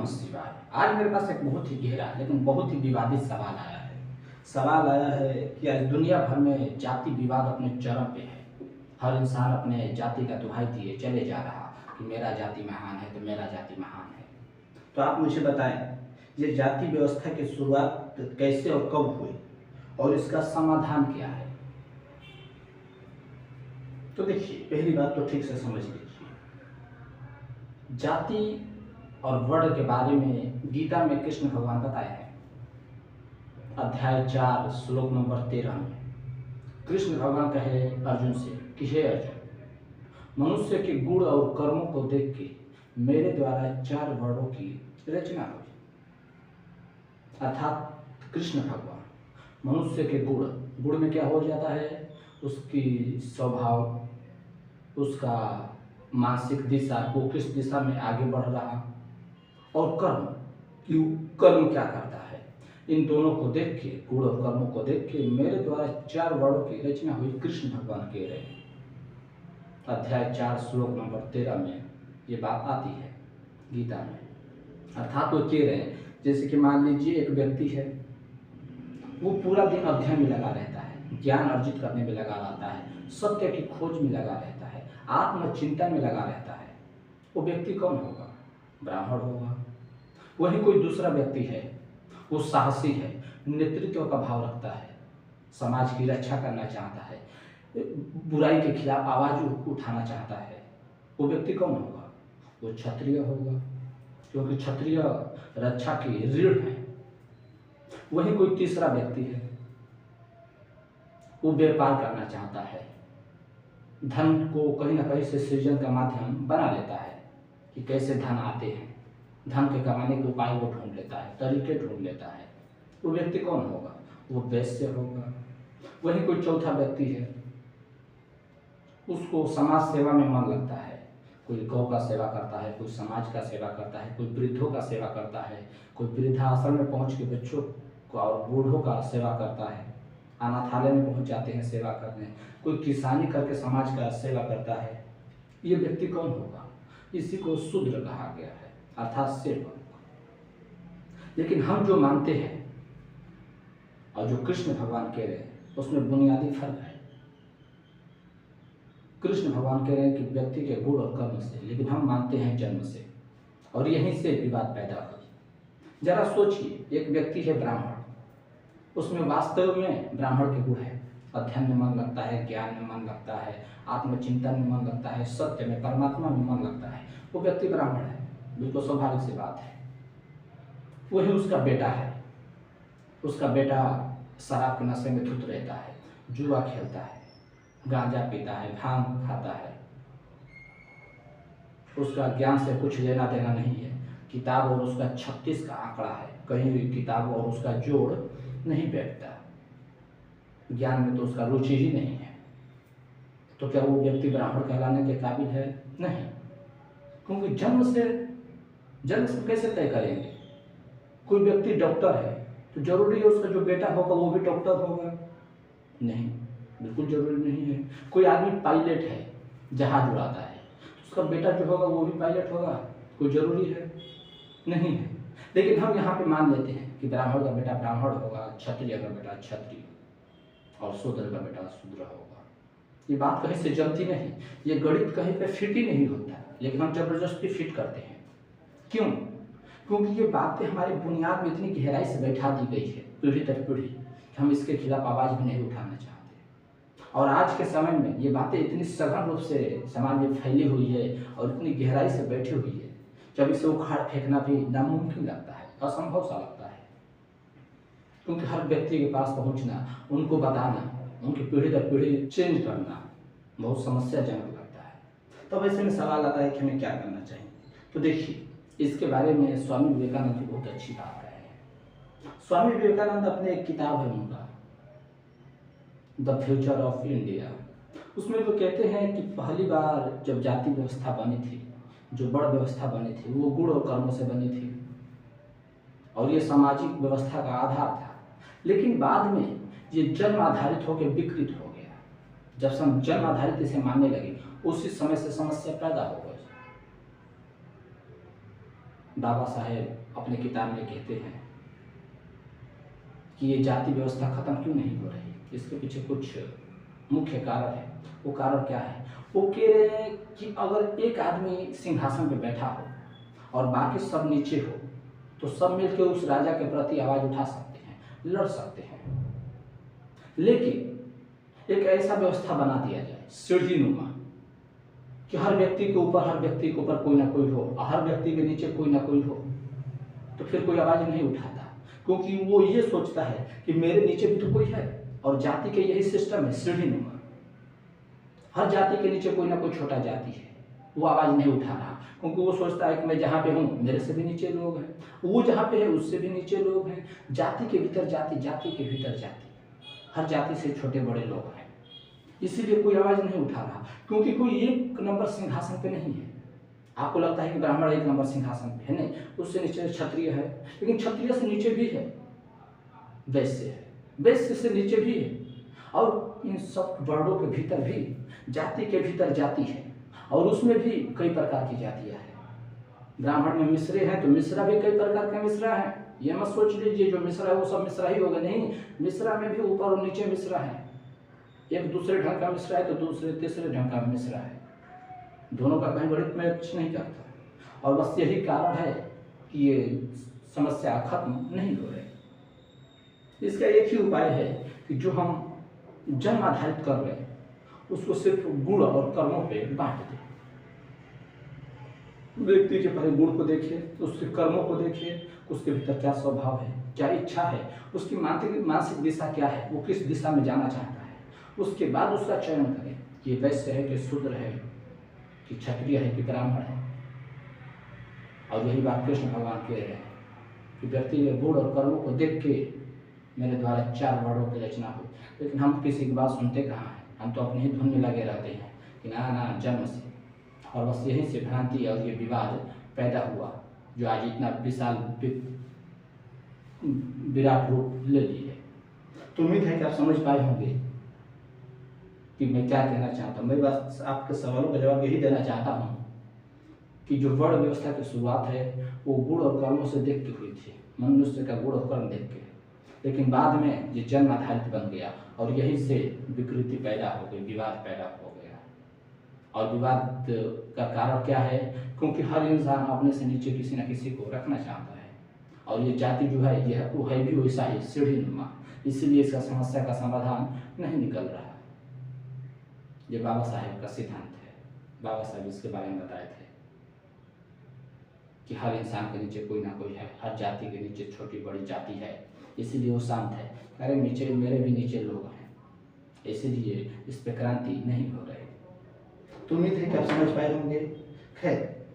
नमः शिवाय। आज मेरे पास एक बहुत ही गहरा लेकिन बहुत ही विवादित सवाल आया है। सवाल आया है कि आज दुनिया भर में जाति विवाद अपने चरम पे है। हर इंसान अपने जाति का दुहाई दिए चले जा रहा कि मेरा जाति महान है तो मेरा जाति महान है। तो आप मुझे बताएं, ये जाति व्यवस्था की शुरुआत कैसे और कब हुई और इसका समाधान क्या है? तो देखिए, पहली बात तो ठीक से समझ लीजिए, जाति और वर्ण के बारे में गीता में कृष्ण भगवान बताए हैं। अध्याय 4 श्लोक नंबर 13 में कृष्ण भगवान कहे अर्जुन से कि हे अर्जुन, मनुष्य के गुण और कर्मों को देख के मेरे द्वारा 4 वर्णों की रचना हुई। अर्थात कृष्ण भगवान मनुष्य के गुण में क्या हो जाता है, उसकी स्वभाव, उसका मानसिक दिशा, वो किस दिशा में आगे बढ़ रहा, और कर्म क्या करता है, इन दोनों को देख के, गुण और कर्मों को देख के मेरे द्वारा 4 वर्णों की रचना हुई। कृष्ण भगवान कह रहे हैं, अध्याय 4 श्लोक नंबर 13 में ये बात आती है गीता में। अर्थात वो कह रहे हैं, जैसे कि मान लीजिए एक व्यक्ति है, वो पूरा दिन अध्ययन में लगा रहता है, ज्ञान अर्जित करने में लगा रहता है, सत्य की खोज में लगा रहता है, आत्मचिंतन में लगा रहता है। वो व्यक्ति कौन होगा? ब्राह्मण होगा। वही कोई दूसरा व्यक्ति है, वो साहसी है, नेतृत्व का भाव रखता है, समाज की रक्षा करना चाहता है, बुराई के खिलाफ आवाज उठाना चाहता है। वो व्यक्ति कौन होगा? वो क्षत्रिय होगा, क्योंकि क्षत्रिय रक्षा की रीढ़ है। वही कोई तीसरा व्यक्ति है, वो व्यापार करना चाहता है, धन को कहीं ना कहीं से सृजन का माध्यम बना लेता है कि कैसे धन आते हैं, धन के कमाने के उपाय वो ढूंढ लेता है, तरीके ढूंढ लेता है। वो व्यक्ति कौन होगा? वो वैश्य होगा। वही कोई चौथा व्यक्ति है, उसको समाज सेवा में मन लगता है, कोई गौ का सेवा करता है, कोई समाज का सेवा करता है, कोई वृद्धों का सेवा करता है, कोई वृद्धाश्रम में पहुंच के बच्चों को और बूढ़ों का सेवा करता है, अनाथालय में पहुंच जाते हैं सेवा करने, कोई किसानी करके समाज का सेवा करता है। ये व्यक्ति कौन होगा? इसी को शूद्र कहा गया है, अर्थात सेवक। लेकिन हम जो मानते हैं और जो कृष्ण भगवान कह रहे हैं, उसमें बुनियादी फर्क है। कृष्ण भगवान कह रहे हैं कि व्यक्ति के गुण और कर्म से, लेकिन हम मानते हैं जन्म से, और यहीं से विवाद पैदा हुई। जरा सोचिए, एक व्यक्ति है ब्राह्मण, उसमें वास्तव में ब्राह्मण के गुण है, अध्ययन में मन लगता है, ज्ञान में मन लगता है, आत्मचिंतन में मन लगता है, सत्य में, परमात्मा में मन लगता है, वो व्यक्ति ब्राह्मण है, बिल्कुल स्वाभाविक सी बात है। वही उसका बेटा है, उसका बेटा शराब के नशे में धुत रहता है, जुआ खेलता है, गांजा पीता है, भांग खाता है, उसका ज्ञान से कुछ लेना देना नहीं है, किताब और उसका 36 का आंकड़ा है, कहीं भी किताब और उसका जोड़ नहीं बैठता, ज्ञान में तो उसका रुचि ही नहीं है। तो क्या वो व्यक्ति ब्राह्मण कहलाने के काबिल है? नहीं, क्योंकि जन्म से कैसे तय करेंगे? कोई व्यक्ति डॉक्टर है तो जरूरी है उसका जो बेटा होगा वो भी डॉक्टर होगा? नहीं, बिल्कुल जरूरी नहीं है। कोई आदमी पायलट है, जहाज उड़ाता है, तो उसका बेटा जो होगा वो भी पायलट होगा? कोई जरूरी है? नहीं है। लेकिन हम यहाँ पे मान लेते हैं कि ब्राह्मण का बेटा ब्राह्मण होगा, क्षत्रिय का बेटा क्षत्रिय, और शूद्र का बेटा शूद्र होगा। ये बात कहीं से जमती नहीं, ये गणित कहीं पे फिट ही नहीं होता, लेकिन हम जबरदस्ती फिट करते हैं। क्यों? क्योंकि ये बातें हमारी बुनियाद में इतनी गहराई से बैठा दी गई है, पीढ़ी दर पीढ़ी, कि हम इसके खिलाफ आवाज भी नहीं उठाना चाहते। और आज के समय में ये बातें इतनी सघन रूप से समाज में फैली हुई है और इतनी गहराई से बैठी हुई है, जब इसे उखाड़ फेंकना भी नामुमकिन लगता है, असंभव सा लगता है। क्योंकि हर व्यक्ति के पास पहुंचना, उनको बताना, उनकी पीढ़ी दर पीढ़ी चेंज करना बहुत समस्याजनक लगता है। तो ऐसे में सवाल आता है कि हमें क्या करना चाहिए। तो देखिए, इसके बारे में स्वामी विवेकानंद की बहुत अच्छी बात कहे हैं। स्वामी विवेकानंद अपने एक किताब है उनका, द फ्यूचर ऑफ इंडिया, उसमें वो कहते हैं कि पहली बार जब जाति व्यवस्था बनी थी, जो बड़ व्यवस्था बनी थी, वो गुण और कर्मों से बनी थी और ये सामाजिक व्यवस्था का आधार था। लेकिन बाद में ये जन्म आधारित होकर विकृत हो गया। जब हम जन्म आधारित इसे मानने लगे, उसी समय से समस्या पैदा हो गई। बाबा साहेब अपने किताब में कहते हैं कि ये जाति व्यवस्था खत्म क्यों नहीं हो रही, इसके पीछे कुछ मुख्य कारण है। वो कारण क्या है? वो कह रहे हैं कि अगर एक आदमी सिंहासन पे बैठा हो और बाकी सब नीचे हो तो सब मिलकर उस राजा के प्रति आवाज उठा सकते हैं, लड़ सकते हैं। लेकिन एक ऐसा व्यवस्था बना दिया जाए सीढ़ी नुमा कि हर व्यक्ति के ऊपर कोई ना कोई हो, हर व्यक्ति के नीचे कोई ना कोई हो, तो फिर कोई आवाज नहीं उठाता, क्योंकि वो ये सोचता है कि मेरे नीचे भी तो कोई है। और जाति के यही सिस्टम है, सीढ़ी नुमा। हर जाति के नीचे कोई ना कोई छोटा जाति है, वो आवाज नहीं उठा रहा, क्योंकि वो सोचता है कि मैं जहाँ पे हूँ मेरे से भी नीचे लोग हैं, वो जहाँ पे है उससे भी नीचे लोग हैं। जाति के भीतर जाति, जाति के भीतर जाति, हर जाति से छोटे बड़े लोग हैं। इसीलिए कोई आवाज नहीं उठा रहा, क्योंकि कोई एक नंबर सिंहासन पे नहीं है। आपको लगता है कि ब्राह्मण एक नंबर सिंहासन पे है, नहीं, उससे नीचे क्षत्रिय है, लेकिन क्षत्रिय से नीचे भी है वैश्य है, वैश्य से नीचे भी है। और इन सब वर्णों के भीतर भी जाति के भीतर जाति है, और उसमें भी कई प्रकार की जातियां हैं। ब्राह्मण में मिश्रे हैं तो मिश्रा भी कई प्रकार के मिश्रा हैं। ये मत सोच लीजिए जो मिश्रा है वो सब मिश्रा ही होगा, नहीं, मिश्रा में भी ऊपर और नीचे मिश्रा है। एक दूसरे ढंग का मिश्रा है तो दूसरे तीसरे ढंग का मिश्रा है, दोनों का कहीं गणित मैच नहीं करता। और बस यही कारण है कि ये समस्या खत्म नहीं हो रही। इसका एक ही उपाय है कि जो हम जन्म आधारित कर रहे हैं उसको सिर्फ गुण और कर्मों पे बांट दें। व्यक्ति के पहले गुण को देखिए, उसके कर्मों को देखिए, उसके भीतर क्या स्वभाव है, क्या इच्छा है, उसकी मानसिक दिशा क्या है, वो किस दिशा में जाना चाहता है। उसके बाद उसका चयन करें कि वैश्य है कि शूद्र है कि क्षत्रिय है कि ब्राह्मण है। और यही बात कृष्ण भगवान कह रहे हैं कि व्यक्ति के गुण और कर्मों को देख के मेरे द्वारा 4 वर्णों की रचना हुई। लेकिन हम किसी की बात सुनते कहाँ हैं, हम तो अपनी ही धुन में लगे रहते हैं कि ना जन्म से। और बस यहीं से भ्रांति और ये विवाद पैदा हुआ जो आज इतना विशाल विराट रूप ले ली है। तो उम्मीद है कि आप समझ पाए होंगे कि मैं क्या कहना चाहता हूँ। मैं बस आपके सवालों का जवाब यही देना चाहता हूँ कि जो वर्ण व्यवस्था की शुरुआत है वो गुण और कर्मों से देख के हुई थी, मनुष्य का गुण और कर्म देख के। लेकिन बाद में ये जन्म आधारित बन गया और यहीं से विकृति पैदा हो गई, विवाद पैदा हो गया। और विवाद का कारण क्या है? क्योंकि हर इंसान अपने से नीचे किसी न किसी को रखना चाहता है, और ये जाति जो है ये वो है भी वैसा ही सीढ़ी नुमा। इसीलिए इसका समस्या का समाधान नहीं निकल रहा। ये बाबा साहेब का सिद्धांत है। बाबा साहेब इसके बारे में बताए थे कि हर इंसान के नीचे कोई ना कोई है, हर जाति के नीचे छोटी बड़ी जाति है, इसीलिए वो शांत है। अरे नीचे मेरे भी नीचे लोग हैं, इसीलिए इस पे क्रांति नहीं हो रही। तो उम्मीद है कि आप समझ पाए होंगे। खैर,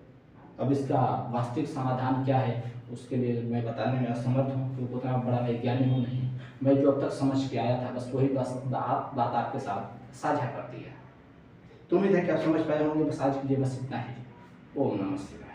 अब इसका वास्तविक समाधान क्या है उसके लिए मैं बताने में असमर्थ हूँ, क्योंकि उतना बड़ा वैज्ञानिक हूँ नहीं। मैं जो अब तक समझ के आया था बस वही बात आपके साथ साझा कर दिया। तो उम्मीद है कि आप समझ पाए होंगे। बस आज के लिए बस इतना ही। ओम नमः शिवाय।